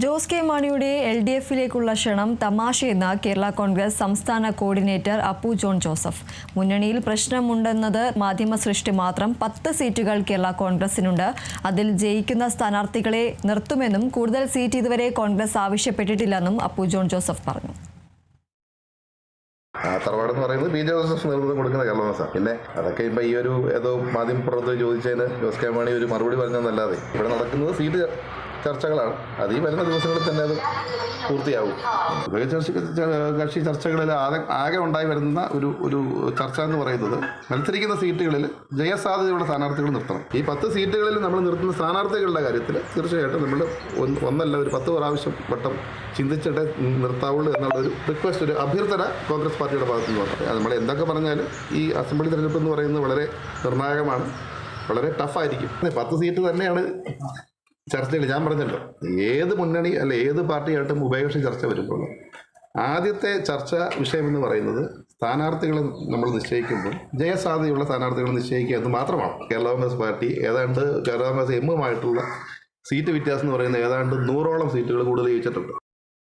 Jose K മാണിയുടെ LDF-ലേക്കുള്ള ക്ഷണം തമാശയെന്ന് കേരള കോൺഗ്രസ് സംസ്ഥാന കോർഡിനേറ്റർ അപ്പു ജോൺ ജോസഫ്. മുന്നണിയിൽ പ്രശ്നമുണ്ടെന്നത് മാധ്യമ സൃഷ്ടി മാത്രം. 10 സീറ്റുകൾ കേരള കോൺഗ്രസിനുണ്ട്. അതിൽ ജയിക്കുന്ന സ്ഥാനാർത്ഥികളെ നിർത്തുമെന്നും കൂടുതൽ സീറ്റ് ഇതുവരെ കോൺഗ്രസ് ആവശ്യപ്പെട്ടിട്ടില്ലെന്നും അപ്പു ജോൺ ജോസഫ് പറഞ്ഞു. തറവാട് എന്ന് പറയുന്നത് പി ജോസഫ് നേതൃത്വം കൊടുക്കുന്ന കേരളവാസാണ്. പിന്നെ അതൊക്കെ ഇപ്പം ഈ ഒരു ഏതോ മാധ്യമപ്രവർത്തകർ ചോദിച്ചതിന് ജോസ് കെ മാണി ഒരു മറുപടി പറഞ്ഞതെന്നല്ലാതെ ഇവിടെ നടക്കുന്നത് സീറ്റ് ചർച്ചകളാണ്. അത് ഈ വരുന്ന ദിവസങ്ങളിൽ തന്നെ അത് പൂർത്തിയാവും. കക്ഷി ചർച്ചകളിൽ ആകെ ഉണ്ടായി വരുന്ന ഒരു ചർച്ച എന്ന് പറയുന്നത് മത്സരിക്കുന്ന സീറ്റുകളിൽ ജയസാധ്യതയുള്ള സ്ഥാനാർത്ഥികൾ നിർത്തണം. ഈ 10 സീറ്റുകളിൽ നമ്മൾ നിർത്തുന്ന സ്ഥാനാർത്ഥികളുടെ കാര്യത്തിൽ തീർച്ചയായിട്ടും നമ്മൾ ഒന്നല്ല ഒരു 10 പ്രാവശ്യം വട്ടം ചിന്തിച്ചിട്ട് നിർത്താവുള്ളൂ എന്നുള്ളൊരു റിക്വസ്റ്റ്, ഒരു അഭ്യർത്ഥന കോൺഗ്രസ് പാർട്ടിയുടെ ഭാഗത്തു നിന്ന് പറഞ്ഞു. നമ്മൾ എന്തൊക്കെ പറഞ്ഞാലും ഈ അസംബ്ലി തെരഞ്ഞെടുപ്പ് എന്ന് പറയുന്നത് വളരെ നിർണായകമാണ്, വളരെ ടഫായിരിക്കും. 10 സീറ്റ് തന്നെയാണ് ചർച്ചയിൽ. ഞാൻ പറഞ്ഞല്ലോ, ഏത് മുന്നണി അല്ല ഏത് പാർട്ടിയായിട്ടും ഉഭയകക്ഷി ചർച്ച വരുമ്പോൾ ആദ്യത്തെ ചർച്ച വിഷയമെന്ന് പറയുന്നത് സ്ഥാനാർത്ഥികളെ നമ്മൾ നിശ്ചയിക്കുമ്പോൾ ജയസാധ്യതയുള്ള സ്ഥാനാർത്ഥികളെ നിശ്ചയിക്കുക എന്ന് മാത്രമാണ്. കേരള കോൺഗ്രസ് പാർട്ടി ഏതാണ്ട് കേരള കോൺഗ്രസ് എമ്മുമായിട്ടുള്ള സീറ്റ് വ്യത്യാസം എന്ന് പറയുന്നത് ഏതാണ്ട് 100ഓളം സീറ്റുകൾ കൂടുതൽ ജയിച്ചിട്ടുണ്ട്.